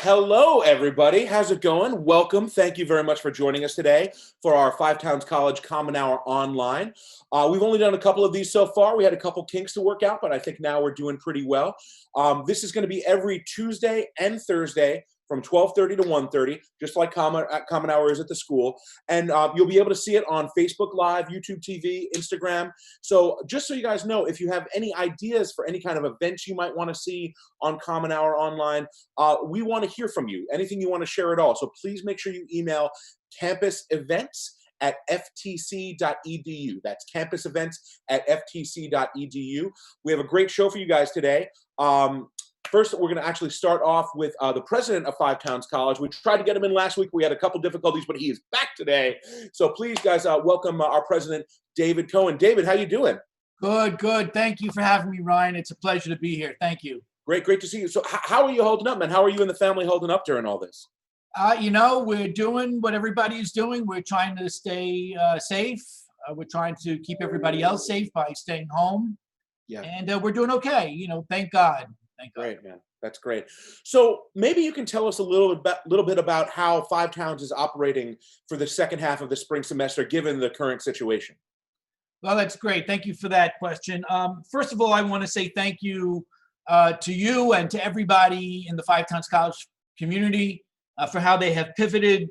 Hello, everybody. How's it going? Welcome. Thank you very much for joining us today for our Five Towns College Common Hour online. We've only done a couple of these so far. We had a couple kinks to work out, but I think now we're doing pretty well. This is going to be every Tuesday and Thursday from 12:30 to 1:30, just like Common Hour is at the school. And you'll be able to see it on Facebook Live, YouTube TV, Instagram. So just so you guys know, if you have any ideas for any kind of events you might want to see on Common Hour online, we want to hear from you. Anything you want to share at all. So please make sure you email campusevents@ftc.edu. That's campusevents@ftc.edu. We have a great show for you guys today. First, we're going to actually start off with the president of Five Towns College. We tried to get him in last week. We had a couple difficulties, but he is back today. So please, guys, welcome our president, David Cohen. David, how you doing? Good, good. Thank you for having me, Ryan. It's a pleasure to be here. Thank you. Great to see you. So how are you holding up, man? How are you and the family holding up during all this? We're doing what everybody is doing. We're trying to stay safe. We're trying to keep everybody else safe by staying home. Yeah. And we're doing okay. Thank God. Thank God. Great, man. That's great. So maybe you can tell us a little bit about how Five Towns is operating for the second half of the spring semester, given the current situation. Well, that's great. Thank you for that question. First of all, I want to say thank you to you and to everybody in the Five Towns College community for how they have pivoted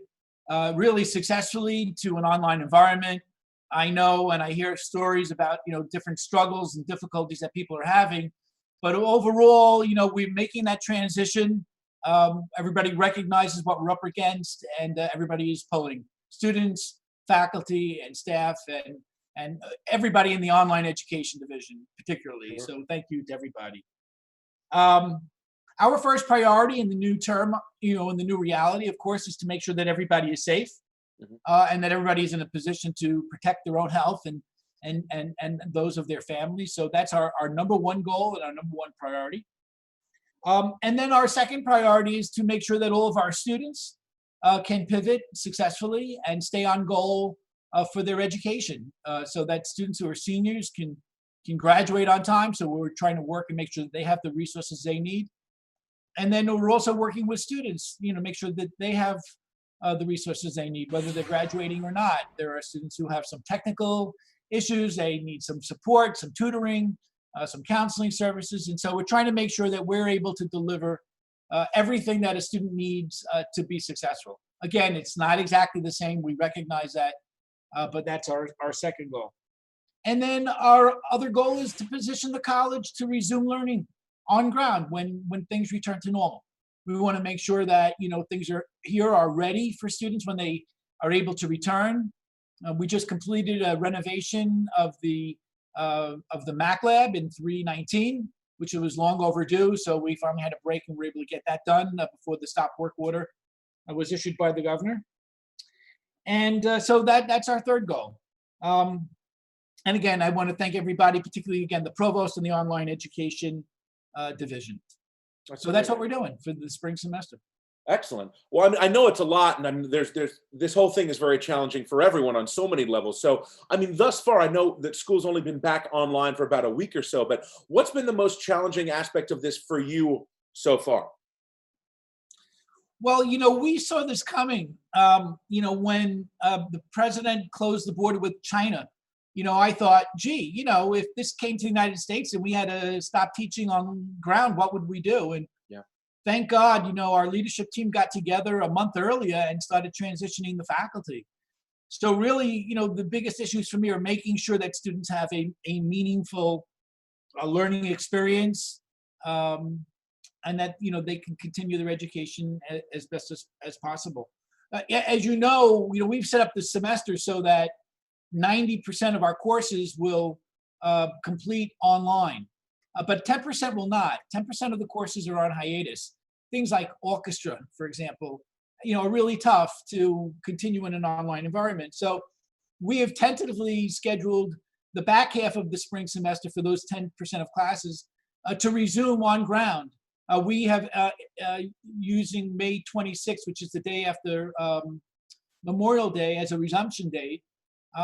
really successfully to an online environment. I know and I hear stories about different struggles and difficulties that people are having, but overall, we're making that transition. Everybody recognizes what we're up against, and everybody is pulling. Students, faculty, and staff, and everybody in the online education division, particularly. Sure. So thank you to everybody. Our first priority in the new term, in the new reality, of course, is to make sure that everybody is safe, and that everybody is in a position to protect their own health and those of their families. So that's our number one goal and our number one priority. And then our second priority is to make sure that all of our students can pivot successfully and stay on goal for their education, so that students who are seniors can graduate on time. So we're trying to work and make sure that they have the resources they need. And then we're also working with students, make sure that they have the resources they need, whether they're graduating or not. There are students who have some technical issues. They need some support, some tutoring, some counseling services. And so we're trying to make sure that we're able to deliver everything that a student needs to be successful. Again, it's not exactly the same. We recognize that, but that's our second goal. And then our other goal is to position the college to resume learning on ground when things return to normal. We want to make sure that things are ready for students when they are able to return. We just completed a renovation of the Mac Lab in 319, which was long overdue. So we finally had a break and were able to get that done before the stop work order was issued by the governor. And so that's our third goal. And again, I want to thank everybody, particularly again the provost and the online education division. So that's what we're doing for the spring semester. Excellent. Well, I know it's a lot, and there's this whole thing is very challenging for everyone on so many levels. So, thus far, I know that school's only been back online for about a week or so, but what's been the most challenging aspect of this for you so far? Well, we saw this coming. When the president closed the border with China, I thought, gee, if this came to the United States and we had to stop teaching on ground, what would we do? And thank God, our leadership team got together a month earlier and started transitioning the faculty. So really, the biggest issues for me are making sure that students have a meaningful learning experience, and that, they can continue their education as best as possible. As we've set up this semester so that 90% of our courses will complete online. But 10% will not. 10% of the courses are on hiatus. Things like orchestra, for example, are really tough to continue in an online environment. So we have tentatively scheduled the back half of the spring semester for those 10% of classes to resume on ground. We have, using May 26th, which is the day after Memorial Day, as a resumption date.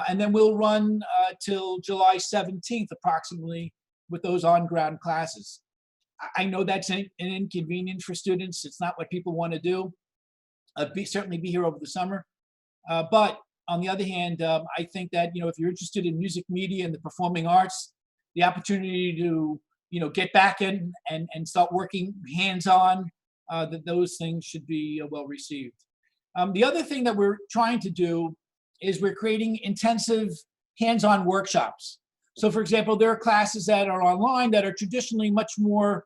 And then we'll run till July 17th, approximately, with those on-ground classes. I know that's an inconvenience for students. It's not what people want to do. Certainly be here over the summer. But on the other hand, I think that, if you're interested in music media and the performing arts, the opportunity to, get back in and start working hands-on, that those things should be well received. The other thing that we're trying to do is we're creating intensive hands-on workshops. So for example, there are classes that are online that are traditionally much more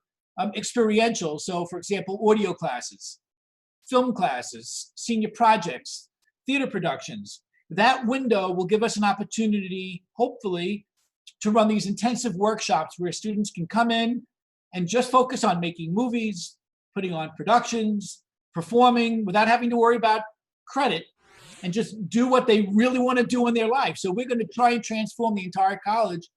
experiential. So for example, audio classes, film classes, senior projects, theater productions. That window will give us an opportunity, hopefully, to run these intensive workshops where students can come in and just focus on making movies, putting on productions, performing without having to worry about credit, and just do what they really want to do in their life. So we're going to try and transform the entire college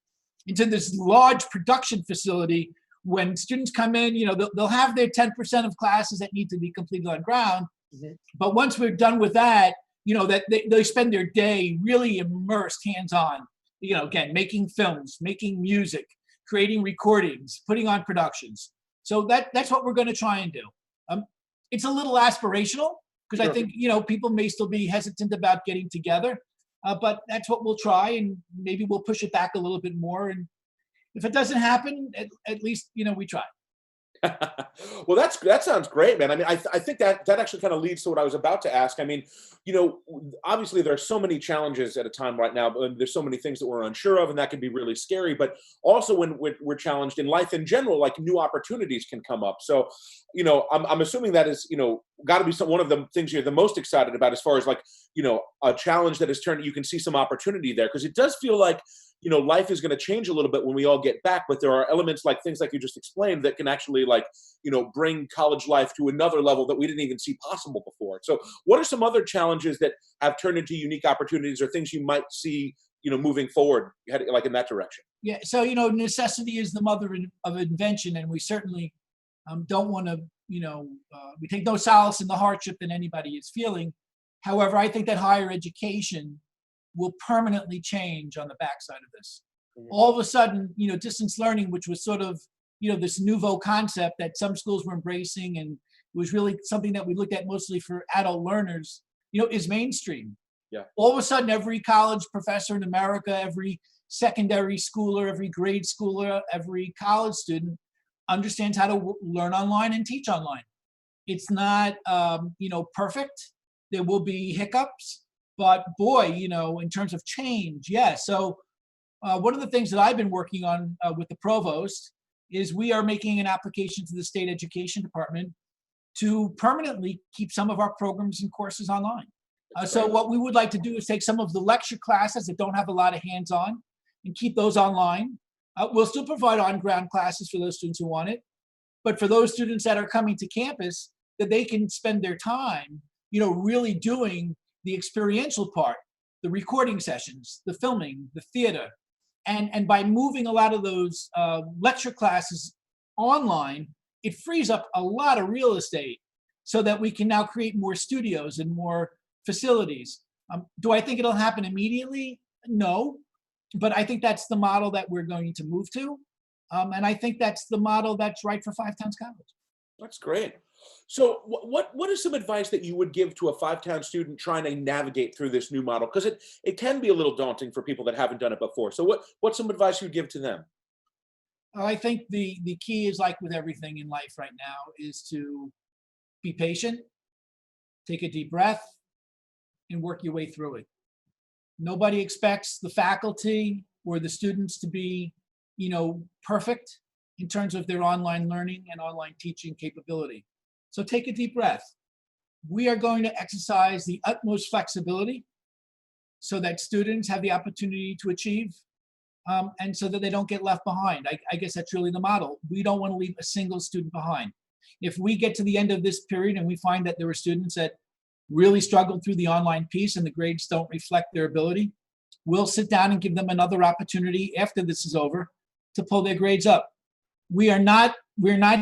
into this large production facility. When students come in, they'll have their 10% of classes that need to be completed on ground. Mm-hmm. But once we're done with that, that they spend their day really immersed hands-on, again, making films, making music, creating recordings, putting on productions. So that's what we're going to try and do. It's a little aspirational because I think, people may still be hesitant about getting together, but that's what we'll try, and maybe we'll push it back a little bit more. And if it doesn't happen, at least, we try. Well, that sounds great, man. I mean, I think that actually kind of leads to what I was about to ask. I mean, obviously there are so many challenges at a time right now, and there's so many things that we're unsure of, and that can be really scary. But also when we're challenged in life in general, like new opportunities can come up. So, I'm assuming that is, got to be one of the things you're the most excited about, as far as like, a challenge that has turned, you can see some opportunity there, because it does feel like, life is going to change a little bit when we all get back, but there are elements like things like you just explained that can actually bring college life to another level that we didn't even see possible before. So what are some other challenges that have turned into unique opportunities, or things you might see, moving forward, like in that direction? Yeah. So, necessity is the mother of invention, and we certainly don't want to, we take no solace in the hardship that anybody is feeling. However, I think that higher education will permanently change on the backside of this. Mm-hmm. All of a sudden, distance learning, which was sort of, this nouveau concept that some schools were embracing, and was really something that we looked at mostly for adult learners, is mainstream. Yeah. All of a sudden, every college professor in America, every secondary schooler, every grade schooler, every college student understands how to learn online and teach online. It's not, perfect. There will be hiccups. But boy, in terms of change, yeah. So one of the things that I've been working on with the provost is we are making an application to the state education department to permanently keep some of our programs and courses online. So what we would like to do is take some of the lecture classes that don't have a lot of hands-on and keep those online. We'll still provide on-ground classes for those students who want it. But for those students that are coming to campus, that they can spend their time, really doing the experiential part, the recording sessions, the filming, the theater. And by moving a lot of those lecture classes online, it frees up a lot of real estate so that we can now create more studios and more facilities. Do I think it'll happen immediately? No, but I think that's the model that we're going to move to. And I think that's the model that's right for Five Towns College. That's great. So what is some advice that you would give to a five-town student trying to navigate through this new model? Because it can be a little daunting for people that haven't done it before. So what's some advice you'd give to them? I think the key is, like with everything in life right now, is to be patient, take a deep breath, and work your way through it. Nobody expects the faculty or the students to be, perfect in terms of their online learning and online teaching capability. So take a deep breath. We are going to exercise the utmost flexibility so that students have the opportunity to achieve, and so that they don't get left behind. I guess that's really the model. We don't want to leave a single student behind. If we get to the end of this period and we find that there were students that really struggled through the online piece and the grades don't reflect their ability, we'll sit down and give them another opportunity after this is over to pull their grades up. We're not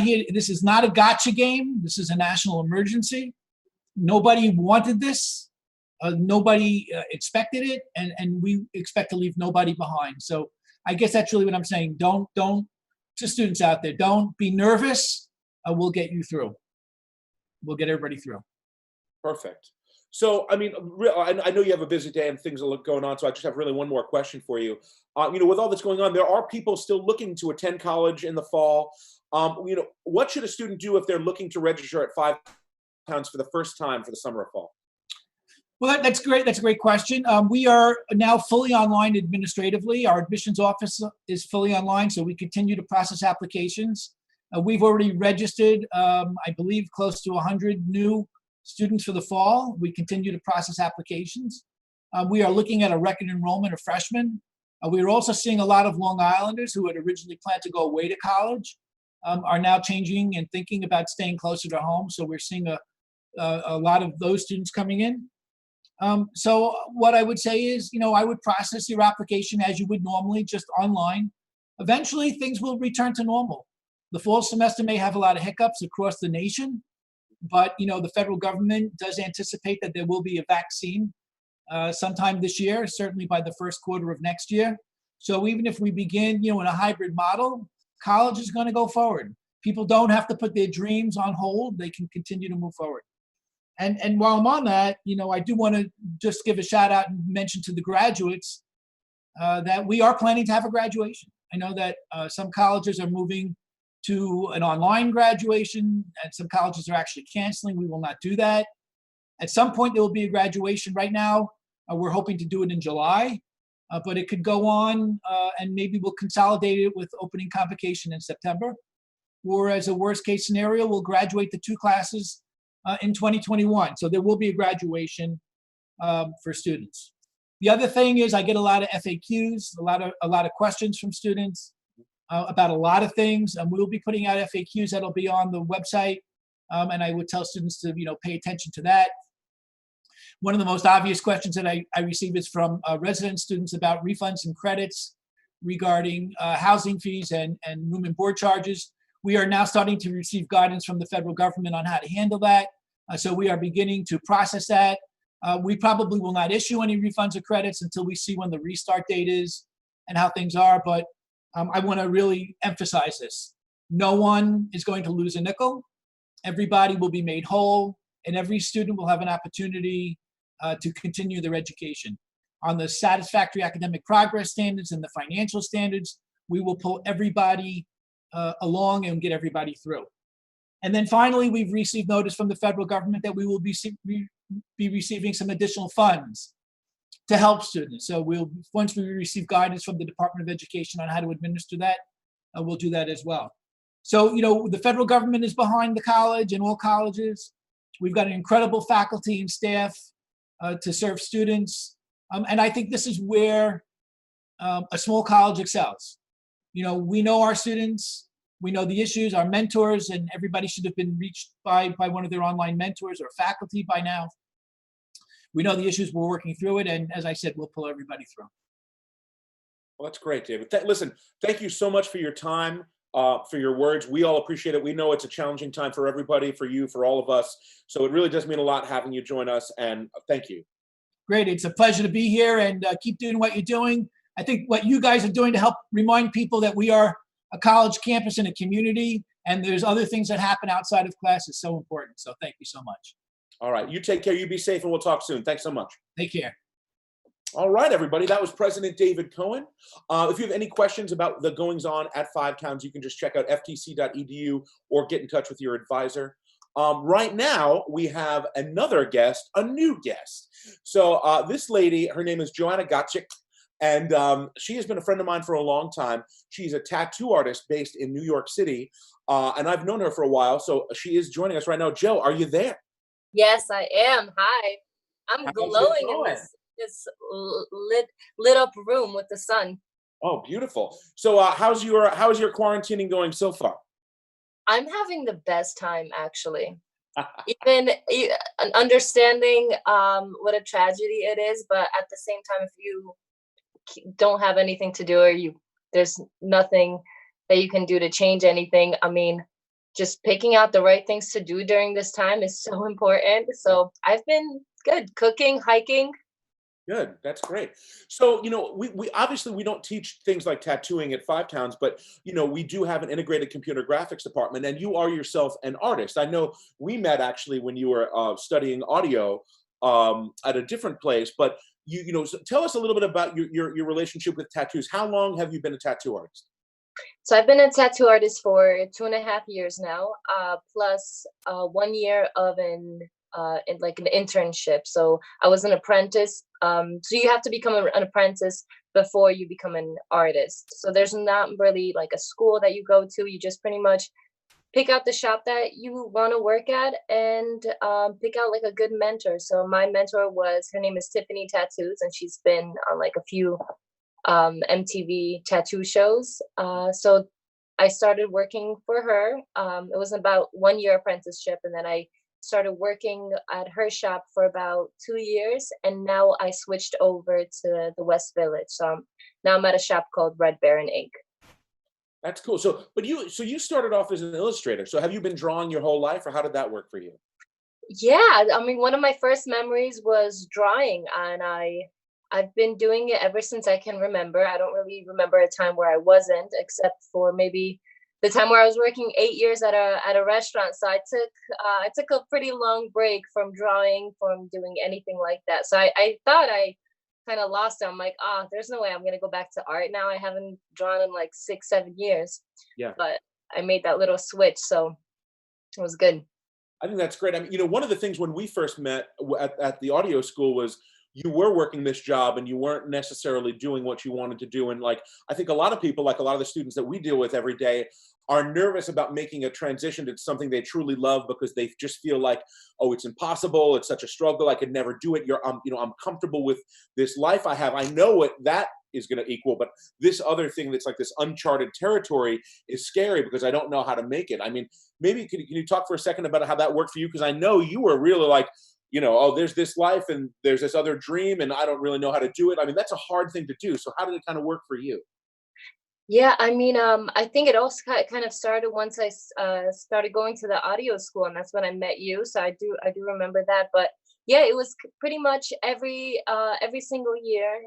here. This is not a gotcha game. This is a national emergency. Nobody wanted this. Nobody expected it, and we expect to leave nobody behind. So I guess that's really what I'm saying. Don't to students out there, don't be nervous. We'll get you through. We'll get everybody through. Perfect. So, I mean, I know you have a busy day and things are going on, so I just have really one more question for you. With all that's going on, there are people still looking to attend college in the fall. What should a student do if they're looking to register at 5 pounds for the first time for the summer or fall? Well, that's great. That's a great question. We are now fully online administratively. Our admissions office is fully online, so we continue to process applications. We've already registered, I believe, close to 100 new students for the fall. We continue to process applications. We are looking at a record enrollment of freshmen. We are also seeing a lot of Long Islanders who had originally planned to go away to college are now changing and thinking about staying closer to home. So we're seeing a lot of those students coming in. So what I would say is, I would process your application as you would normally, just online. Eventually, things will return to normal. The fall semester may have a lot of hiccups across the nation, but the federal government does anticipate that there will be a vaccine sometime this year, certainly by the first quarter of next year. So even if we begin, in a hybrid model, college is going to go forward. People don't have to put their dreams on hold. They can continue to move forward. And while I'm on that, I do want to just give a shout out and mention to the graduates that we are planning to have a graduation. I know that some colleges are moving to an online graduation, and some colleges are actually canceling. We will not do that. At some point, there will be a graduation. Right now, we're hoping to do it in July, but it could go on, and maybe we'll consolidate it with opening convocation in September. Or as a worst case scenario, we'll graduate the 2 classes in 2021. So there will be a graduation for students. The other thing is I get a lot of FAQs, a lot of questions from students about a lot of things. And we'll be putting out FAQs that'll be on the website. And I would tell students to, pay attention to that. One of the most obvious questions that I receive is from resident students about refunds and credits regarding housing fees and room and board charges. We are now starting to receive guidance from the federal government on how to handle that. So we are beginning to process that. We probably will not issue any refunds or credits until we see when the restart date is and how things are. But I want to really emphasize this. No one is going to lose a nickel. Everybody will be made whole, and every student will have an opportunity to continue their education. On the satisfactory academic progress standards and the financial standards, we will pull everybody along and get everybody through. And then finally, we've received notice from the federal government that we will be receiving some additional funds to help students. So once we receive guidance from the Department of Education on how to administer that, we'll do that as well. So, the federal government is behind the college and all colleges. We've got an incredible faculty and staff to serve students. And I think this is where a small college excels. We know our students, we know the issues, our mentors, and everybody should have been reached by one of their online mentors or faculty by now. We know the issues, we're working through it, and as I said, we'll pull everybody through. Well, that's great, David. Listen, thank you so much for your time, for your words. We all appreciate it. We know it's a challenging time for everybody, for you, for all of us. So it really does mean a lot having you join us, and thank you. Great. It's a pleasure to be here, and keep doing what you're doing. I think what you guys are doing to help remind people that we are a college campus and a community, and there's other things that happen outside of class is so important. So thank you so much. All right. You take care. You be safe, and we'll talk soon. Thanks so much. Take care. All right, everybody. That was President David Cohen. If you have any questions about the goings on at 5 towns, you can just check out ftc.edu or get in touch with your advisor. Right now, we have another guest, a new guest. So this lady, her name is Joanna Gacek, and she has been a friend of mine for a long time. She's a tattoo artist based in New York City, and I've known her for a while, so she is joining us right now. Joe, are you there? Yes, I am. Hi. I'm glowing in this lit up room with the sun. Oh, beautiful. So how's your quarantining going so far? I'm having the best time, actually. Even understanding what a tragedy it is, but at the same time, if you don't have anything to do or there's nothing that you can do to change anything, I mean, just picking out the right things to do during this time is so important. So I've been good, cooking, hiking, Good. That's great. So, we obviously we don't teach things like tattooing at Five Towns, but we do have an integrated computer graphics department, and you are yourself an artist. I know we met actually when you were studying audio at a different place, but so tell us a little bit about your relationship with tattoos. How long have you been a tattoo artist? So I've been a tattoo artist for 2.5 years now, plus 1 year of in like an internship. So I was an apprentice. So you have to become an apprentice before you become an artist. So there's not really like a school that you go to. You just pretty much pick out the shop that you want to work at and pick out like a good mentor. So my mentor was, her name is Tiffany Tattoos, and she's been on like a few MTV tattoo shows. So I started working for her. It was about 1 year apprenticeship, and then I started working at her shop for about 2 years, and now I switched over to the West Village. So now I'm at a shop called Red Baron Ink. That's cool. So, but you started off as an illustrator. So, have you been drawing your whole life, or how did that work for you? Yeah, I mean, one of my first memories was drawing, and I've been doing it ever since I can remember. I don't really remember a time where I wasn't, except for maybe the time where I was working 8 years at a restaurant. So I took a pretty long break from drawing, from doing anything like that. So I thought I kind of lost it. I'm like, there's no way I'm gonna go back to art now. I haven't drawn in like 6, 7 years, Yeah. but I made that little switch, so it was good. I think that's great. I mean, one of the things when we first met at the audio school was you were working this job and you weren't necessarily doing what you wanted to do. And like, I think a lot of people, like a lot of the students that we deal with every day, are nervous about making a transition to something they truly love because they just feel like, oh, it's impossible. It's such a struggle. I could never do it. I'm comfortable with this life I have. I know what that is going to equal, but this other thing that's like this uncharted territory is scary because I don't know how to make it. I mean, maybe can you talk for a second about how that worked for you? Because I know you were really like, oh, there's this life and there's this other dream and I don't really know how to do it. I mean, that's a hard thing to do. So how did it kind of work for you? Yeah, I mean, I think it also kind of started once started going to the audio school, and that's when I met you. So I do remember that. But yeah, it was pretty much every single year.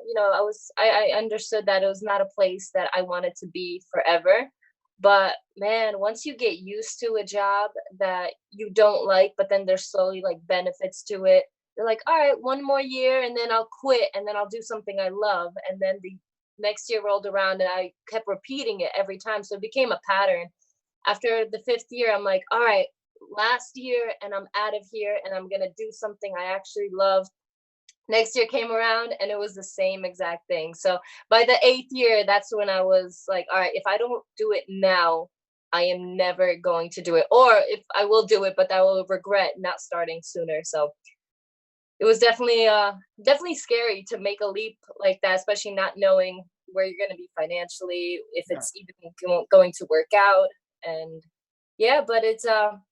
I understood that it was not a place that I wanted to be forever. But man, once you get used to a job that you don't like, but then there's slowly like benefits to it, you're like, all right, one more year, and then I'll quit, and then I'll do something I love, and then the next year rolled around and I kept repeating it every time. So it became a pattern. After the fifth year, I'm like, all right, last year and I'm out of here and I'm going to do something I actually love. Next year came around and it was the same exact thing. So by the 8th year, that's when I was like, all right, if I don't do it now, I am never going to do it. Or if I will do it, but I will regret not starting sooner. So it was definitely scary to make a leap like that, especially not knowing where you're going to be financially, if Yeah. it's even going to work out. And yeah, but it's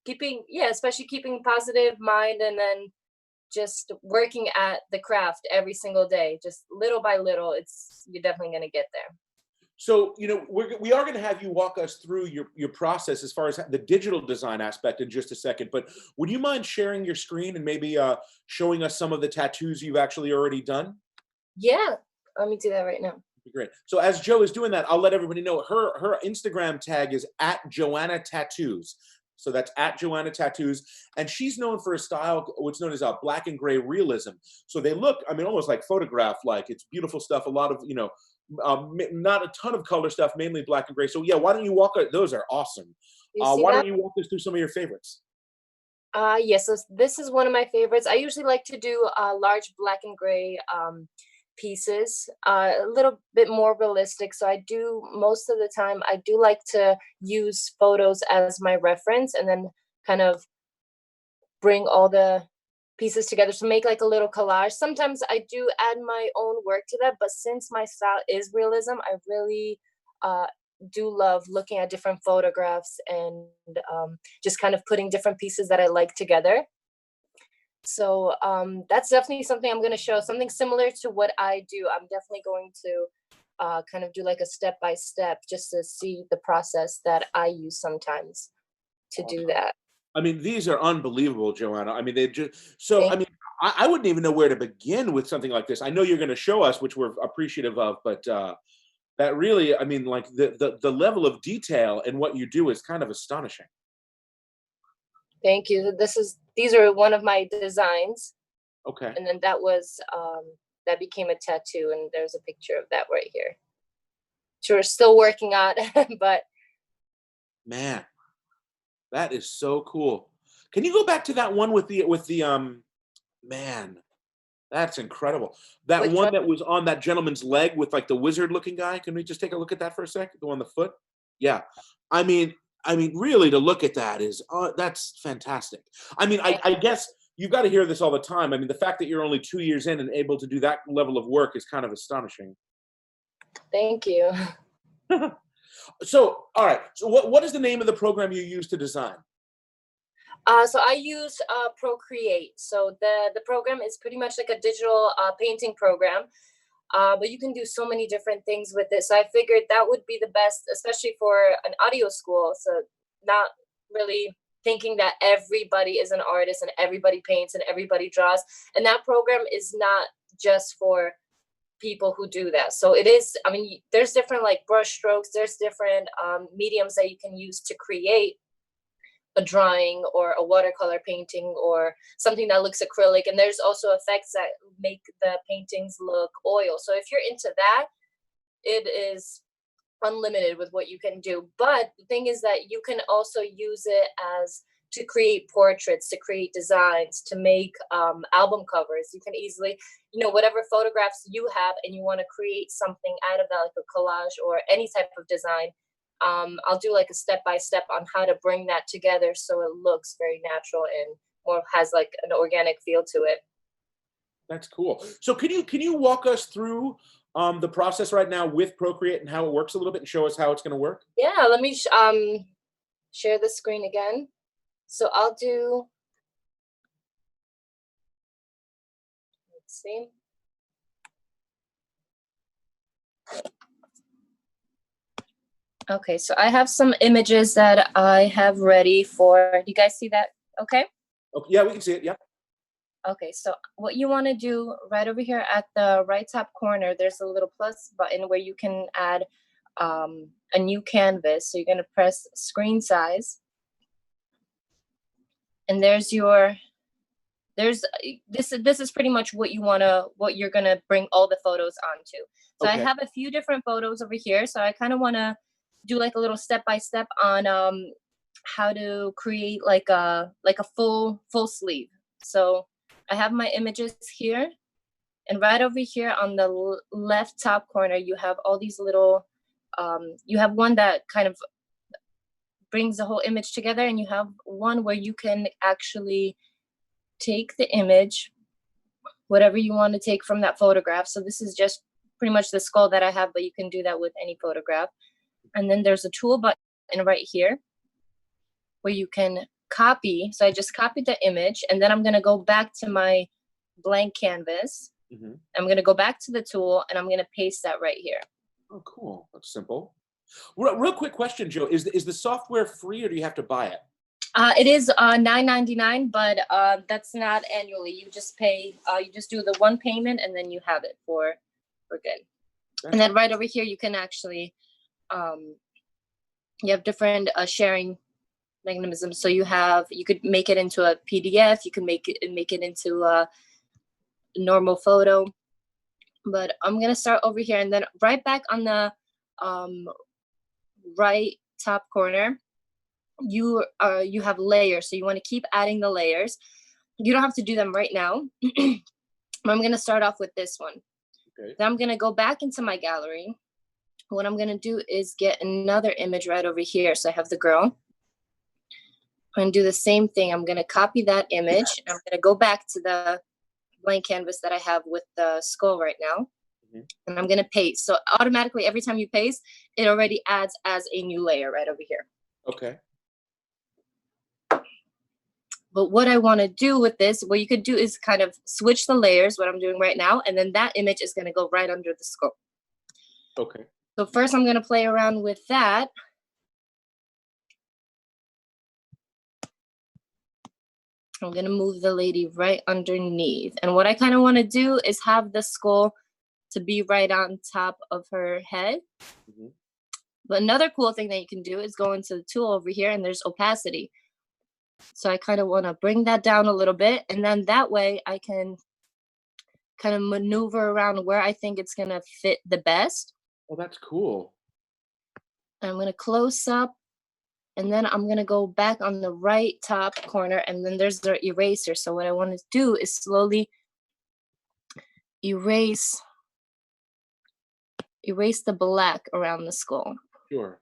keeping, yeah, especially keeping positive mind, and then just working at the craft every single day, just little by little. It's You're definitely going to get there. So, we are going to have you walk us through your process as far as the digital design aspect in just a second. But would you mind sharing your screen and maybe showing us some of the tattoos you've actually already done? Yeah, let me do that right now. Great. So as Joe is doing that, I'll let everybody know her Instagram tag is at Joanna Tattoos. So that's at Joanna Tattoos, and she's known for a style what's known as a black and gray realism. So they look, I mean, almost like photograph like. It's beautiful stuff. A lot of not a ton of color stuff, mainly black and gray. So yeah, why don't you walk? Those are awesome. You see Why that? don't you walk us through some of your favorites? Yes, so this is one of my favorites. I usually like to do large black and gray pieces, a little bit more realistic. So I do, most of the time, I do like to use photos as my reference and then kind of bring all the pieces together to make like a little collage. Sometimes I do add my own work to that, but since my style is realism, I really uh, do love looking at different photographs and just kind of putting different pieces that I like together. So that's definitely something I'm going to show, something similar to what I do. I'm definitely going to kind of do like a step by step just to see the process that I use sometimes to do that. I mean, these are unbelievable, Joanna. I mean, they just so. I Thank mean, I wouldn't even know where to begin with something like this. I know you're going to show us, which we're appreciative of, but that really, I mean, like the level of detail in what you do is kind of astonishing. Thank you. These are one of my designs, Okay. and then that became a tattoo, and there's a picture of that right here. Which we're still working on, but Man, that is so cool. Can you go back to that one with the man, that's incredible. That which one one? that was on that gentleman's leg with like the wizard looking guy. Can we just take a look at that for a sec? The one on the foot? Yeah. I mean, really to look at that is that's fantastic. I mean, I guess you've got to hear this all the time. I mean, the fact that you're only 2 years in and able to do that level of work is kind of astonishing. Thank you. So, all right. So what is the name of the program you use to design? So I use Procreate. So the program is pretty much like a digital painting program, but you can do so many different things with it. So I figured that would be the best, especially for an audio school. So not really thinking that everybody is an artist and everybody paints and everybody draws. And that program is not just for people who do that. So it is, I mean, there's different like brush strokes, there's different mediums that you can use to create a drawing or a watercolor painting or something that looks acrylic. And there's also effects that make the paintings look oil. So if you're into that, it is unlimited with what you can do. But the thing is that you can also use it as to create portraits, to create designs, to make album covers. You can easily, whatever photographs you have and you want to create something out of that, like a collage or any type of design. I'll do like a step-by-step on how to bring that together so it looks very natural and more has like an organic feel to it. That's cool. So can you walk us through the process right now with Procreate and how it works a little bit and show us how it's going to work? Yeah, let me share the screen again. So I'll do, let's see. Okay, so I have some images that I have ready for, do you guys see that? Okay. Oh, yeah, we can see it. Yeah. Okay, so what you want to do right over here at the right top corner, there's a little plus button where you can add a new canvas. So you're going to press screen size. And this is pretty much what you're going to bring all the photos onto. So okay. I have a few different photos over here. So I kind of want to do like a little step-by-step on how to create like a full sleeve. So I have my images here, and right over here on the left top corner, you have all these little, you have one that kind of brings the whole image together, and you have one where you can actually take the image, whatever you want to take from that photograph. So this is just pretty much the skull that I have, but you can do that with any photograph. And then there's a tool button right here where you can copy. So I just copied the image, and then I'm going to go back to my blank canvas. Mm-hmm. I'm going to go back to the tool, and I'm going to paste that right here. Oh, cool. That's simple. Real quick question, Joe. Is the software free, or do you have to buy it? It is $9.99, but that's not annually. You just pay. You just do the one payment, and then you have it for good. And then right over here, you can actually you have different sharing mechanisms. So you could make it into a PDF. You can make it into a normal photo. But I'm gonna start over here, and then right back on the right top corner, you have layers. So you want to keep adding the layers. You don't have to do them right now. I'm gonna start off with this one. Okay. Then I'm gonna go back into my gallery. What I'm gonna do is get another image right over here. So I have the girl. I'm gonna do the same thing. I'm gonna copy that image. I'm gonna go back to the blank canvas that I have with the skull right now. Mm-hmm. And I'm gonna paste. So automatically, every time you paste, it already adds as a new layer right over here. Okay. But what I want to do with this, what you could do is kind of switch the layers, what I'm doing right now, and then that image is going to go right under the skull. Okay. So first I'm going to play around with that. I'm gonna move the lady right underneath. And what I kind of want to do is have the skull to be right on top of her head. Mhm. But another cool thing that you can do is go into the tool over here and there's opacity. So I kind of want to bring that down a little bit. And then that way I can kind of maneuver around where I think it's gonna fit the best. Oh, that's cool. I'm gonna close up and then I'm gonna go back on the right top corner and then there's the eraser. So what I want to do is slowly erase the black around the skull. Sure.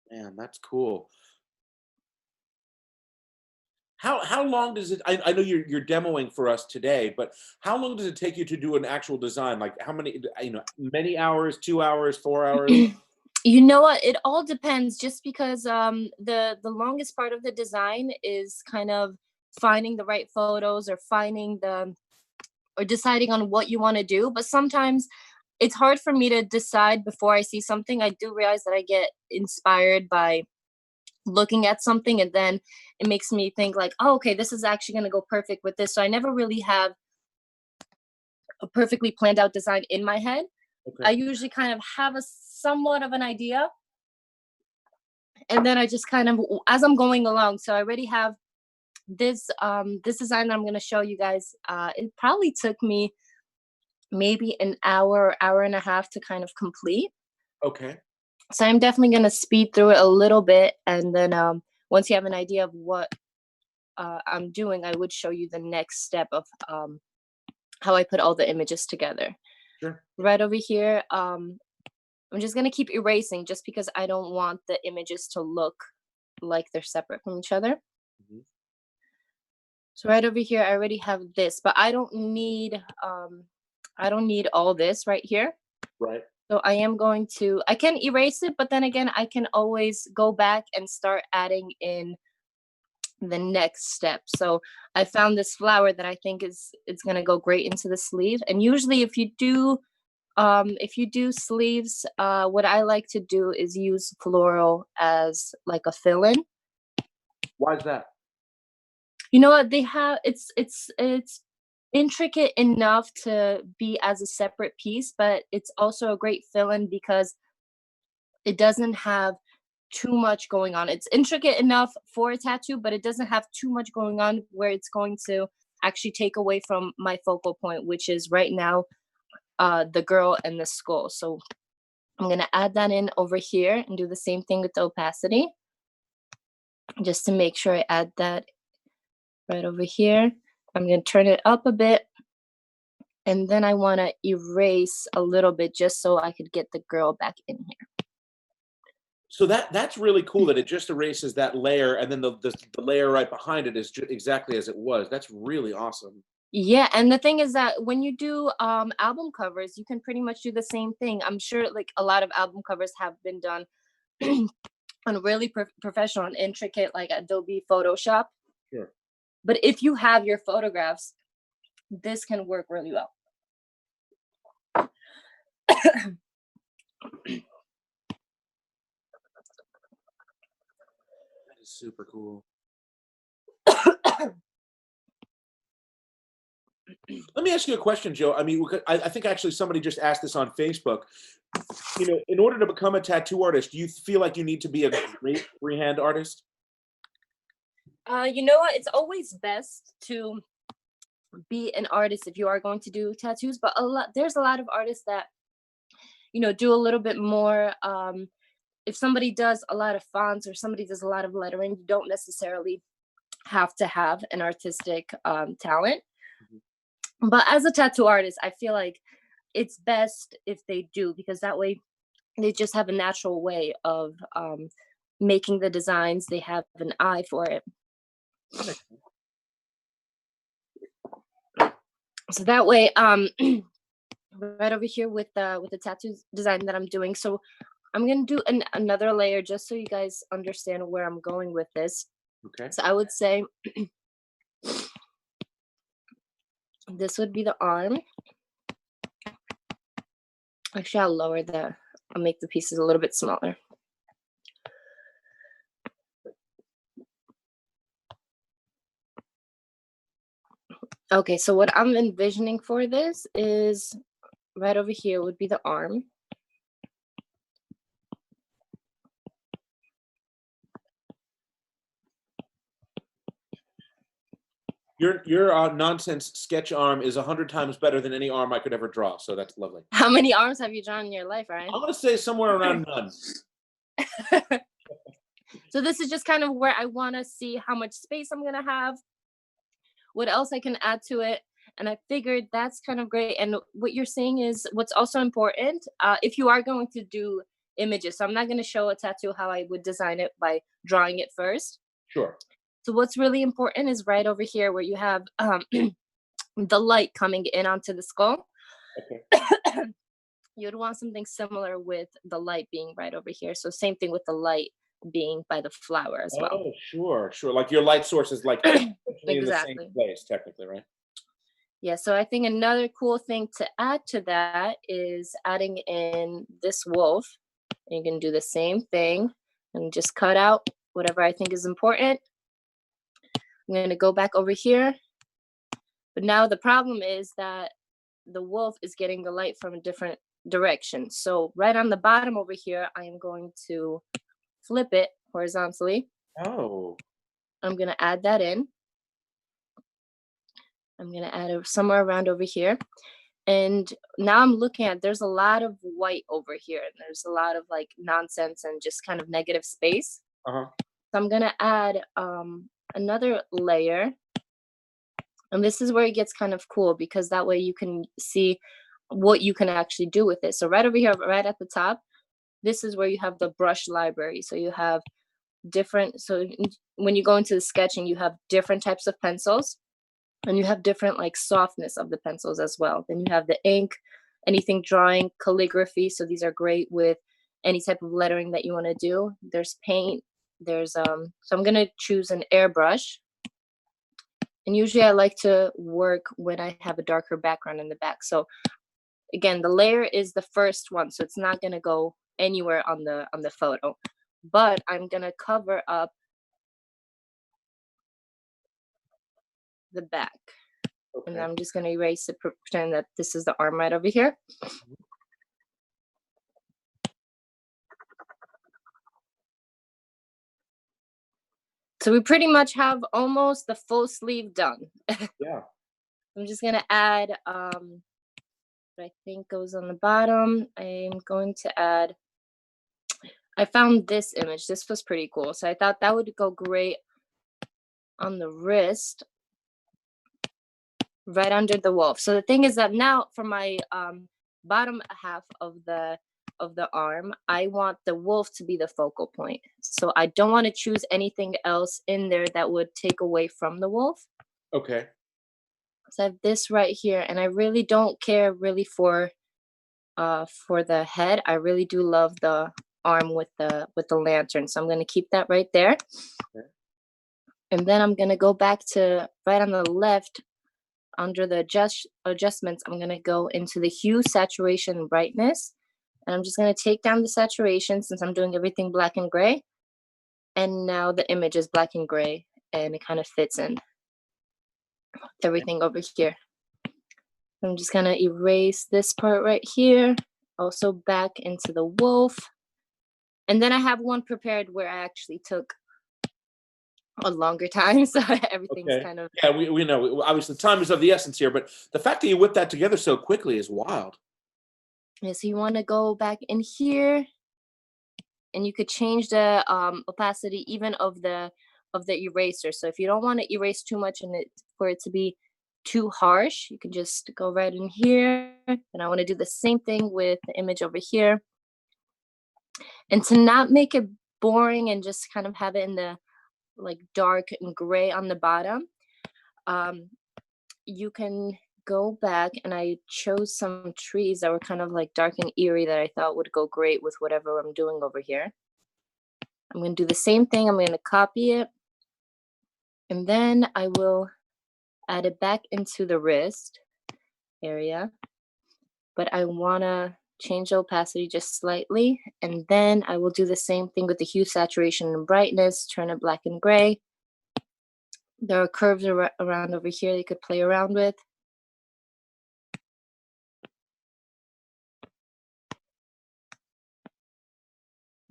Man, that's cool. How long does it? I know you're demoing for us today, but how long does it take you to do an actual design? Like how many? Many hours, 2 hours, 4 hours. You know what? It all depends. Just because the longest part of the design is kind of finding the right photos or deciding on what you want to do. But sometimes it's hard for me to decide before I see something. I do realize that I get inspired by looking at something and then it makes me think like, oh, okay, this is actually going to go perfect with this. So I never really have a perfectly planned out design in my head. Okay. I usually kind of have a somewhat of an idea and then I just kind of as I'm going along. So I already have this design that I'm going to show you guys. It probably took me maybe an hour and a half to kind of complete. Okay. So I'm definitely going to speed through it a little bit. And then once you have an idea of what I'm doing, I would show you the next step of how I put all the images together. Sure. Right over here, I'm just going to keep erasing just because I don't want the images to look like they're separate from each other. Mhm. So right over here, I already have this, but I don't need all this right here. Right. So I can erase it, but then again, I can always go back and start adding in the next step. So I found this flower that I think it's gonna go great into the sleeve. And usually if you do sleeves, what I like to do is use floral as like a fill-in. Why is that? You know what? They have it's intricate enough to be as a separate piece, but it's also a great fill-in because it doesn't have too much going on. It's intricate enough for a tattoo, but it doesn't have too much going on where it's going to actually take away from my focal point, which is right now the girl and the skull. So I'm gonna add that in over here and do the same thing with the opacity, just to make sure I add that right over here. I'm gonna turn it up a bit. And then I want to erase a little bit just so I could get the girl back in here. So that's really cool that it just erases that layer, and then the layer right behind it is exactly as it was. That's really awesome. Yeah, and the thing is that when you do album covers, you can pretty much do the same thing. I'm sure like a lot of album covers have been done on really professional and intricate like Adobe Photoshop. Sure. But if you have your photographs, this can work really well. That is super cool. Let me ask you a question, Joe. I mean, I think actually somebody just asked this on Facebook. In order to become a tattoo artist, do you feel like you need to be a great freehand artist? You know what? It's always best to be an artist if you are going to do tattoos, but there's a lot of artists that do a little bit more. If somebody does a lot of fonts or somebody does a lot of lettering, you don't necessarily have to have an artistic talent. Mhm. But as a tattoo artist, I feel like it's best if they do, because that way they just have a natural way of making the designs. They have an eye for it. So that way, right over here with the tattoo design that I'm doing. So I'm gonna do another layer just so you guys understand where I'm going with this. Okay. So I would say this would be the arm. Actually, I'll make the pieces a little bit smaller. Okay, so what I'm envisioning for this is right over here would be the arm. Your nonsense sketch arm is 100 times better than any arm I could ever draw. So that's lovely. How many arms have you drawn in your life, Ryan? I'm gonna say somewhere around none. So this is just kind of where I want to see how much space I'm gonna have, what else I can add to it. And I figured that's kind of great. And what you're saying is what's also important, if you are going to do images. So I'm not going to show a tattoo how I would design it by drawing it first. Sure. So what's really important is right over here where you have the light coming in onto the skull. Okay. You'd want something similar with the light being right over here. So same thing with the light being by the flower as well. Oh, sure, sure. Like your light source is like in the same Exactly. place, technically, right? Yeah, so I think another cool thing to add to that is adding in this wolf. And you can do the same thing and just cut out whatever I think is important. I'm going to go back over here. But now the problem is that the wolf is getting the light from a different direction. So right on the bottom over here, I am going to flip it horizontally. Oh. I'm going to add that in. I'm going to add it somewhere around over here. And now I'm looking at, there's a lot of white over here. And there's a lot of like nonsense and just kind of negative space. Uh-huh. So I'm going to add another layer. And this is where it gets kind of cool because that way you can see what you can actually do with it. So right over here, right at the top, this is where you have the brush library. So you have different, so when you go into the sketching, you have different types of pencils and you have different like softness of the pencils as well. Then you have the ink, anything drawing, calligraphy. So these are great with any type of lettering that you want to do. There's paint, there's, so I'm going to choose an airbrush. And usually I like to work when I have a darker background in the back. So again, the layer is the first one, so it's not going to go anywhere on the photo. But I'm going to cover up the back. Okay. And I'm just going to erase it, pretend that this is the arm right over here. So we pretty much have almost the full sleeve done. Yeah. I'm just going to add what I think goes on the bottom. I'm going to add, I found this image. This was pretty cool. So I thought that would go great on the wrist, right under the wolf. So the thing is that now for my bottom half of the arm, I want the wolf to be the focal point. So I don't want to choose anything else in there that would take away from the wolf. Okay. So I have this right here, and I really don't care really for the head. I really do love the arm with the lantern. So I'm going to keep that right there. Okay. And then I'm going to go back to right on the left under the adjustments. I'm going to go into the hue, saturation, and brightness. And I'm just going to take down the saturation since I'm doing everything black and gray. And now the image is black and gray and it kind of fits in with everything over here. I'm just going to erase this part right here. Also back into the wolf. And then I have one prepared where I actually took a longer time. So everything's Okay. kind of. Yeah, we know. Obviously, time is of the essence here, but the fact that you whipped that together so quickly is wild. Yeah, so you want to go back in here, and you could change the opacity even of the eraser. So if you don't want to erase too much and for it to be too harsh, you can just go right in here. And I want to do the same thing with the image over here. And to not make it boring and just kind of have it in the like dark and gray on the bottom, you can go back, and I chose some trees that were kind of like dark and eerie that I thought would go great with whatever I'm doing over here. I'm going to do the same thing. I'm going to copy it, and then I will add it back into the wrist area, but I want to change the opacity just slightly, and then I will do the same thing with the hue, saturation, and brightness, turn it black and gray, There are curves around over here you could play around with.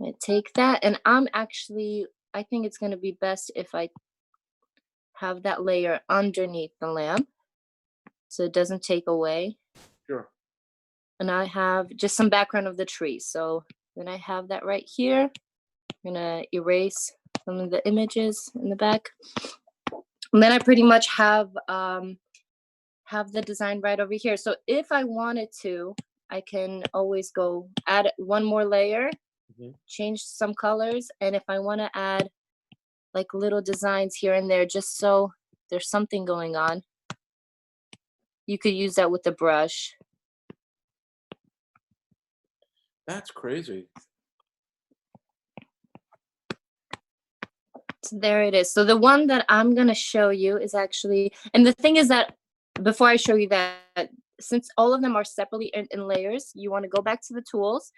I take that, and I think it's going to be best if I have that layer underneath the lamp so it doesn't take away. Sure. And I have just some background of the tree. So then I have that right here. I'm gonna erase some of the images in the back. And then I pretty much have the design right over here. So if I wanted to, I can always go add one more layer, change some colors, and if I want to add like little designs here and there, just so there's something going on, you could use that with the brush. That's crazy. So there it is. So the one that I'm going to show you is actually, and the thing is that before I show you that, since all of them are separately in layers, you want to go back to the tools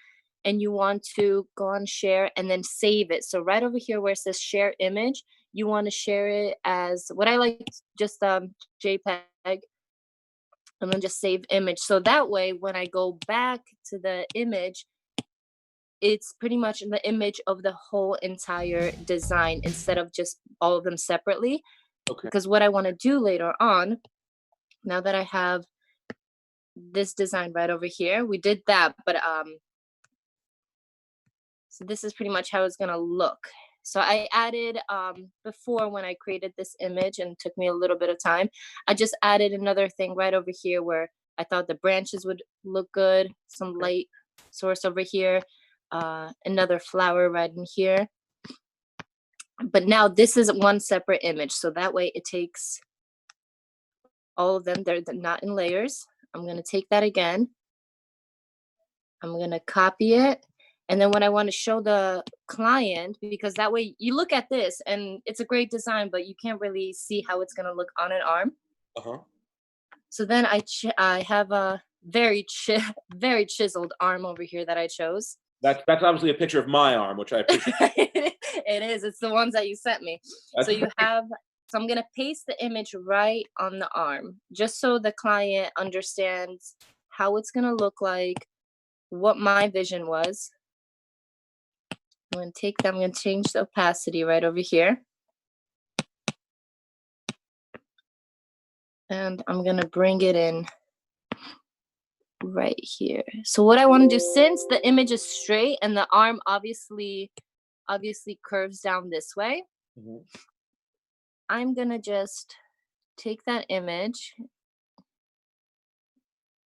and you want to go on share and then save it. So right over here where it says share image, you want to share it as what I like, just JPEG, and then just save image. So that way, when I go back to the image, it's pretty much the image of the whole entire design instead of just all of them separately. Okay. Because what I want to do later on, now that I have this design right over here, we did that, but so this is pretty much how it's gonna look. So I added before, when I created this image, and it took me a little bit of time, I just added another thing right over here where I thought the branches would look good, some light source over here, another flower right in here. But now this is one separate image, so that way it takes all of them, they're not in layers. I'm gonna take that again, I'm gonna copy it, and then when I want to show the client, because that way you look at this and it's a great design, but you can't really see how it's gonna look on an arm. So then I have a very very chiseled arm over here that I chose. That's obviously a picture of my arm, which I appreciate. It is. It's the ones that you sent me. That's So I'm gonna paste the image right on the arm, just so the client understands how it's gonna look like, what my vision was. I'm gonna take that. I'm gonna change the opacity right over here, and I'm gonna bring it in right here. So what I want to do, since the image is straight and the arm obviously curves down this way, I'm gonna just take that image,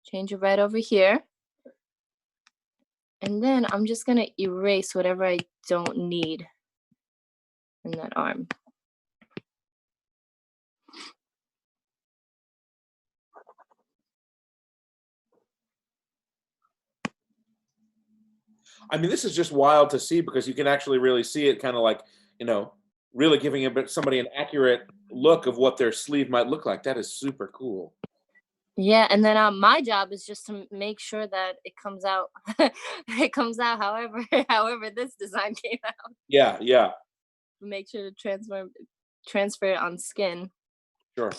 change it right over here, and then I'm just gonna erase whatever I don't need in that arm. I mean, this is just wild to see because you can actually really see it, kind of like, really giving somebody an accurate look of what their sleeve might look like. That is super cool. Yeah, and then my job is just to make sure that it comes out it comes out however this design came out. Yeah. Make sure to transfer it on skin. Sure.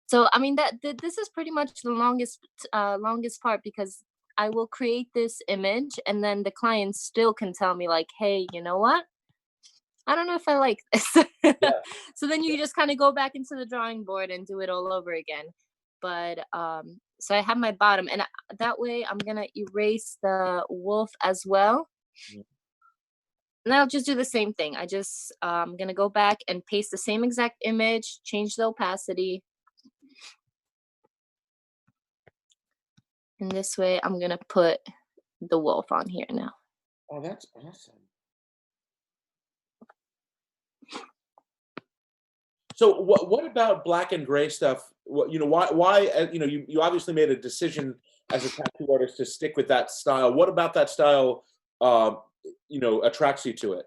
So I mean this is pretty much the longest part, because I will create this image and then the client still can tell me like, hey, you know what? I don't know if I like this. Yeah. So then you just kind of go back into the drawing board and do it all over again. But so I have my bottom, and that way I'm gonna erase the wolf as well. And I'll just do the same thing. I'm gonna go back and paste the same exact image, change the opacity. And this way I'm gonna put the wolf on here now. Oh, that's awesome. So what about black and gray stuff? Why you obviously made a decision as a tattoo artist to stick with that style. What about that style attracts you to it?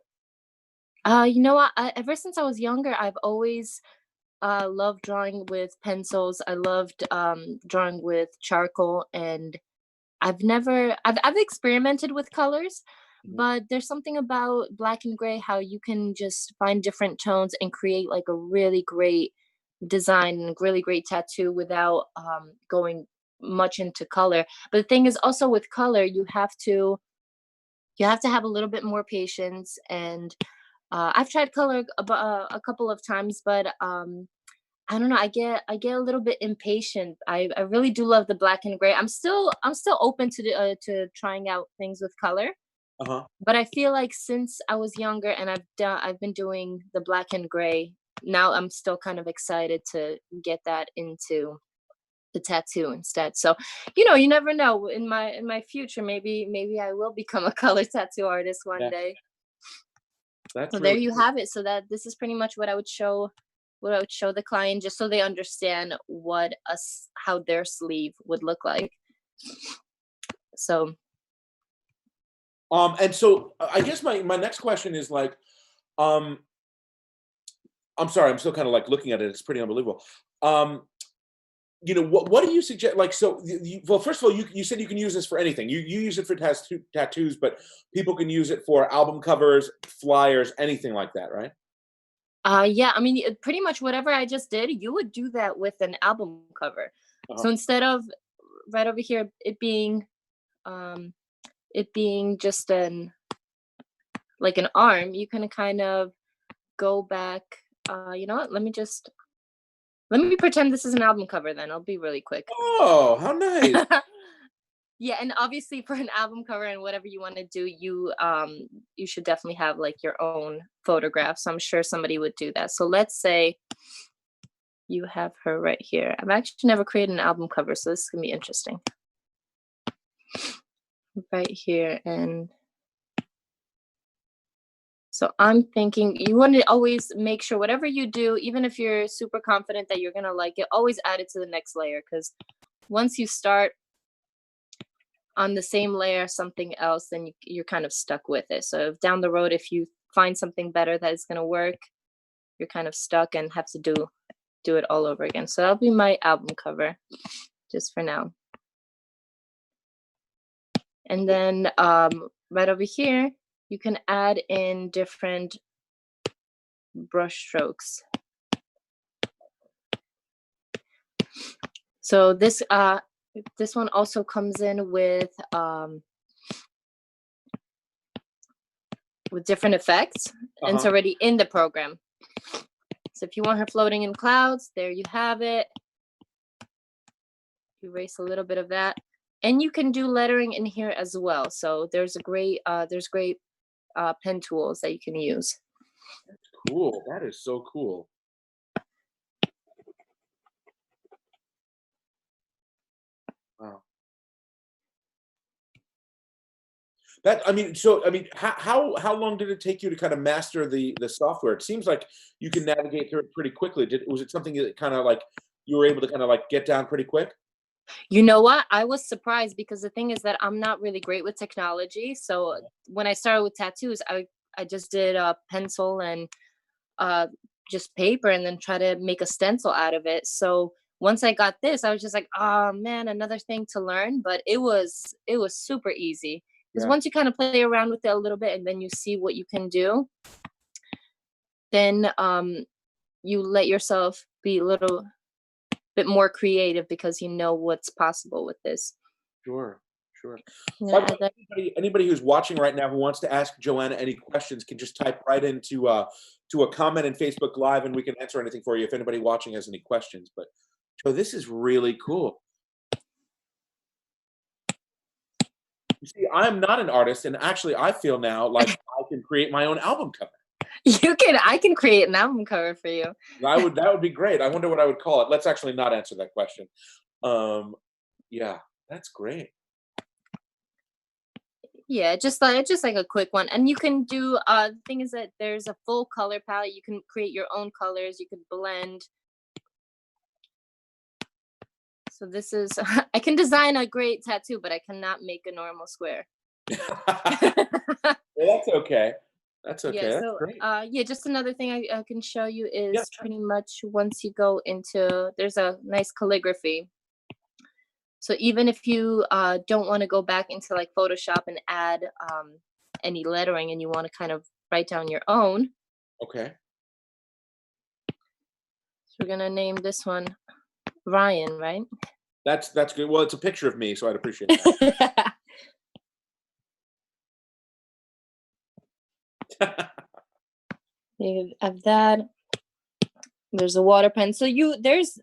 You know what? Ever since I was younger, I've always loved drawing with pencils. I loved drawing with charcoal, and I've experimented with colors, but there's something about black and gray, how you can just find different tones and create like a really great design and really great tattoo without going much into color. But the thing is also with color, you have to have a little bit more patience. And I've tried color a couple of times, but I don't know. I get a little bit impatient. I really do love the black and gray. I'm still open to trying out things with color. Uh-huh. But I feel like since I was younger and I've been doing the black and gray, now I'm still kind of excited to get that into the tattoo instead. So, you never know. In my future, maybe I will become a color tattoo artist one Yeah, day. that's So there really you cool. have it. So that this is pretty much what I would show the client, just so they understand how their sleeve would look like. So And so I guess my next question is like, um, I'm sorry, I'm still kind of like looking at it. It's pretty unbelievable. Um, what do you suggest? Like, so, well, first of all, you said you can use this for anything. You use it for tattoos, but people can use it for album covers, flyers, anything like that, right? yeah, I mean, pretty much whatever I just did, you would do that with an album cover. Uh-huh. So instead of right over here um it being just an arm, you can kind of go back. You know what? Let me pretend this is an album cover then. I'll be really quick. Oh, how nice! Yeah, and obviously for an album cover and whatever you want to do, you should definitely have like your own photograph. So I'm sure somebody would do that. So let's say you have her right here. I've actually never created an album cover, so this is gonna be interesting. Right here. And so I'm thinking you want to always make sure whatever you do, even if you're super confident that you're gonna like it, always add it to the next layer, because once you start on the same layer something else, then you're kind of stuck with it. So if down the road, if you find something better that is going to work, you're kind of stuck and have to do it all over again. So that'll be my album cover just for now. And then right over here, you can add in different brush strokes. So this one also comes in with different effects, and it's Uh-huh. already in the program. So if you want her floating in clouds, there you have it. Erase a little bit of that, and you can do lettering in here as well. So there's great pen tools that you can use. Cool. That is so cool. Wow. How long did it take you to kind of master the software? It seems like you can navigate through it pretty quickly. Was it something that kind of like you were able to kind of like get down pretty quick? You know what? I was surprised, because the thing is that I'm not really great with technology. So when I started with tattoos, I just did a pencil and just paper, and then try to make a stencil out of it. So once I got this, I was just like, oh man, another thing to learn. But it was super easy, because Yeah, once you kind of play around with it a little bit and then you see what you can do, then you let yourself be a little bit more creative, because you know what's possible with this. sure, sure. I'm By gonna the way, add that. anybody who's watching right now who wants to ask Joanna any questions can just type right into to a comment in Facebook Live, and we can answer anything for you if anybody watching has any questions. But so this is really cool. You see, I'm not an artist, and actually, I feel now like I can create my own album cover. I can create an album cover for you. That would be great. I wonder what I would call it. Let's actually not answer that question. Um, yeah, that's great. Yeah, just like a quick one. And you can do the thing is that there's a full color palette. You can create your own colors, you can blend. So this is I can design a great tattoo, but I cannot make a normal square. Well, that's okay. That's Yeah, okay. That's so great. yeah, just another thing I can show you Yeah, is sure. pretty much once you go into, there's a nice calligraphy. So even if you don't want to go back into like Photoshop and add any lettering, and you want to kind of write down your own, Okay. we're gonna name this one Ryan, right? That's good. Well, it's a picture of me, so I'd appreciate that. You have that. There's a water pen. So there's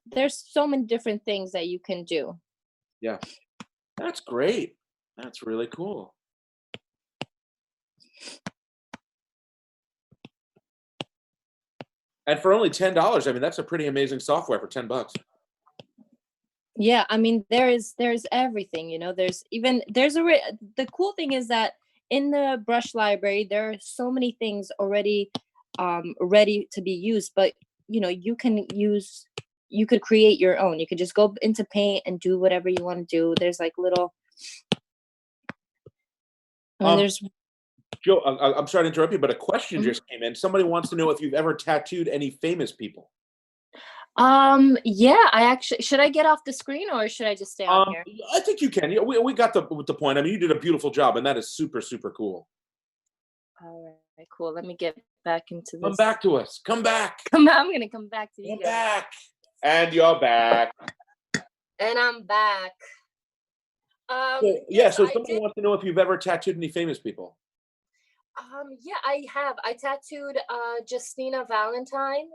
so many different things that you can do. Yeah, that's great. That's really cool. And for only $10, I mean, that's a pretty amazing software for $10. Yeah, I mean, there's everything, the cool thing is that in the brush library there are so many things already ready to be used, but you could create your own. You could just go into Paint and do whatever you want to do. There's like little there's Joe, I'm sorry to interrupt you, but a question just came in. Somebody wants to know if you've ever tattooed any famous people. yeah, I actually, should I get off the screen or should I just stay on here? I think you can. Yeah, we got the point. I mean, you did a beautiful job, and that is super, super cool. All right, cool. Let me get back into this. Come back to us. Come back. I'm gonna come back to you Come guys. back. And you're back. And I'm back. Yeah, so somebody wants to know if you've ever tattooed any famous people. Yeah, I have. I tattooed Justina Valentine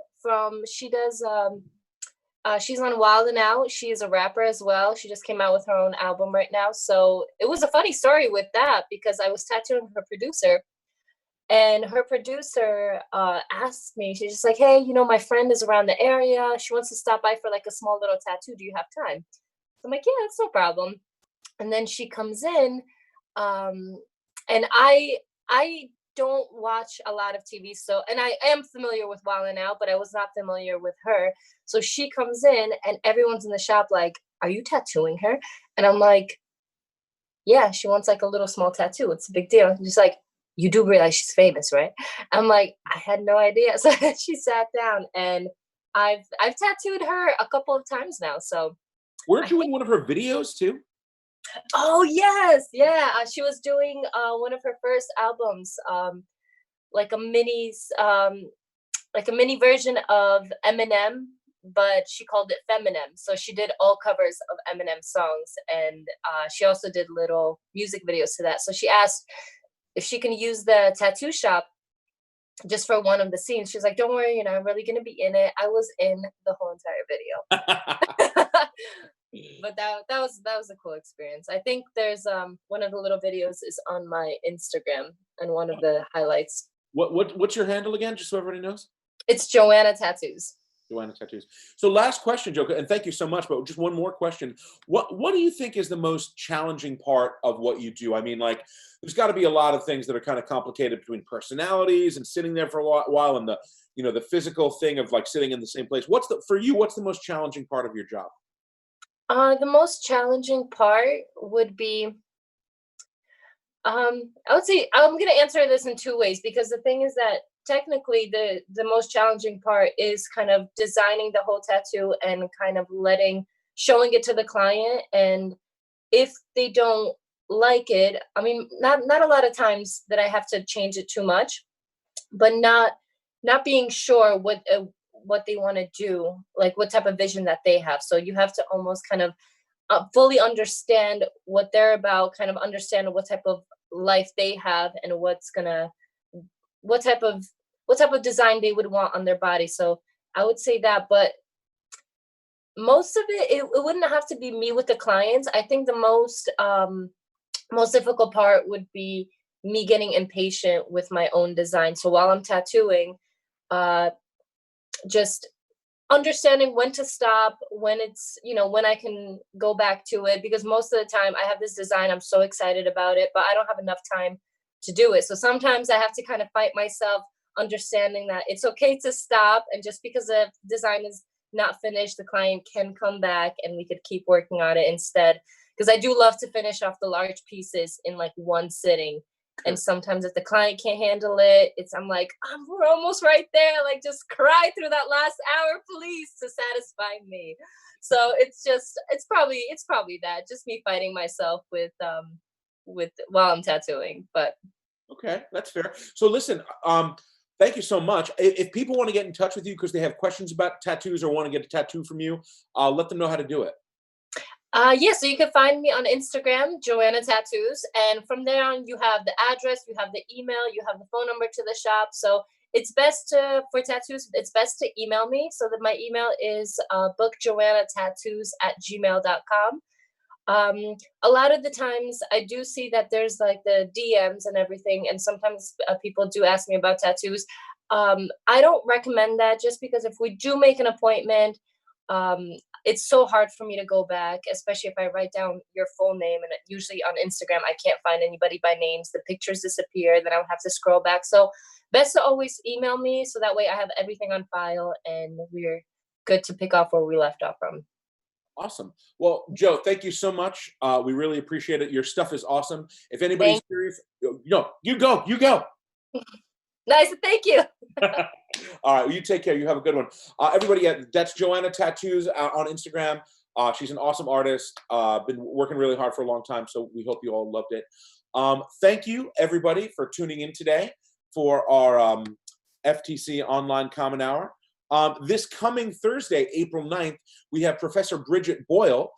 she's on Wild 'N Out. She is a rapper as well. She just came out with her own album right now. So it was a funny story with that because I was tattooing her producer, and her producer asked me, she's just like, hey, my friend is around the area. She wants to stop by for like a small little tattoo. Do you have time? So I'm like, yeah, that's no problem. And then she comes in, and I don't watch a lot of TV, and I am familiar with Wild 'N Out, but I was not familiar with her. So she comes in, and everyone's in the shop like, "Are you tattooing her?" And I'm like, "Yeah, she wants like a little small tattoo. It's a big deal." And she's like, "You do realize she's famous, right?" I'm like, "I had no idea." So she sat down, and I've tattooed her a couple of times now. So weren't you in one of her videos too? Oh yes, yeah. She was doing one of her first albums, like a mini version of Eminem, but she called it Feminem. So she did all covers of Eminem songs, and she also did little music videos to that. So she asked if she can use the tattoo shop just for one of the scenes. She's like, "Don't worry, I'm really gonna be in it." I was in the whole entire video. But that was a cool experience. I think there's one of the little videos is on my Instagram, and one of the highlights. What's your handle again, just so everybody knows? It's Joanna Tattoos. Joanna Tattoos. So last question, Joe, and thank you so much, but just one more question. What do you think is the most challenging part of what you do? I mean, like, there's got to be a lot of things that are kind of complicated between personalities and sitting there for a while, and the physical thing of like sitting in the same place. What's the most challenging part of your job? The most challenging part would be, I would say, I'm going to answer this in two ways, because the thing is that technically the most challenging part is kind of designing the whole tattoo and kind of showing it to the client. And if they don't like it, I mean, not a lot of times that I have to change it too much, but not being sure what they want to do, like what type of vision that they have. So you have to almost kind of fully understand what they're about, kind of understand what type of life they have, and what type of design they would want on their body. So I would say that, but most of it wouldn't have to be me with the clients. I think the most difficult part would be me getting impatient with my own design. So while I'm tattooing, just understanding when to stop, when when I can go back to it, because most of the time I have this design, I'm so excited about it, but I don't have enough time to do it. So sometimes I have to kind of fight myself, understanding that it's okay to stop, and just because the design is not finished, the client can come back and we could keep working on it instead. Because I do love to finish off the large pieces in like one sitting. And sometimes if the client can't handle it, I'm like, we're almost right there. Like, just cry through that last hour, please, to satisfy me. So it's probably that, just me fighting myself with while I'm tattooing. But okay, that's fair. So listen, Thank you so much. If people want to get in touch with you because they have questions about tattoos or want to get a tattoo from you, let them know how to do it. Yeah, so you can find me on Instagram, Joanna Tattoos, and from there on, you have the address, you have the email, you have the phone number to the shop. So it's best for tattoos, it's best to email me. So that my email is bookjoannatattoos@gmail.com. A lot of the times I do see that there's like the DMs and everything, and sometimes people do ask me about tattoos. I don't recommend that, just because if we do make an appointment, it's so hard for me to go back, especially if I write down your full name, and usually on Instagram I can't find anybody by names. The pictures disappear, then I'll have to scroll back. So best to always email me, so that way I have everything on file and we're good to pick off where we left off from. Awesome. Well, Joe, thank you so much. We really appreciate it. Your stuff is awesome. If anybody's curious, no, you go. Nice, thank you. All right, well, you take care. You have a good one. Everybody, that's Joanna Tattoos on Instagram. She's an awesome artist. Been working really hard for a long time, so we hope you all loved it. Thank you, everybody, for tuning in today for our FTC Online Common Hour. This coming Thursday, April 9th, we have Professor Bridget Boyle.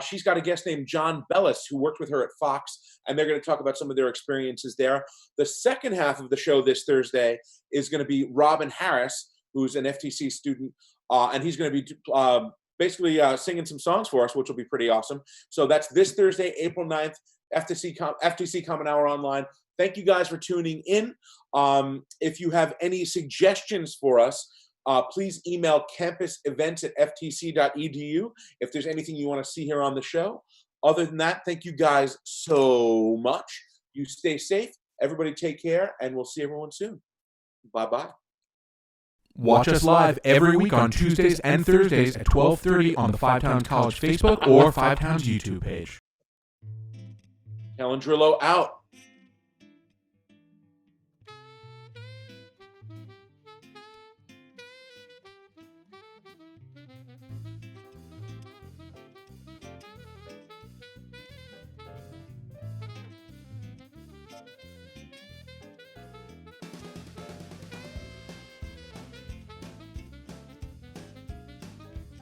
She's got a guest named John Bellis, who worked with her at Fox, and they're going to talk about some of their experiences there. The second half of the show this Thursday is going to be Robin Harris, who's an FTC student, and he's going to be basically singing some songs for us, which will be pretty awesome. So that's this Thursday, April 9th, FTC Common Hour Online. Thank you guys for tuning in. If you have any suggestions for us, please email campusevents@ftc.edu if there's anything you want to see here on the show. Other than that, thank you guys so much. You stay safe. Everybody take care, and we'll see everyone soon. Bye-bye. Watch us live every week on Tuesdays and Thursdays at 12:30 on the Five Towns College Facebook or Five Towns YouTube page. Helen Drillo out.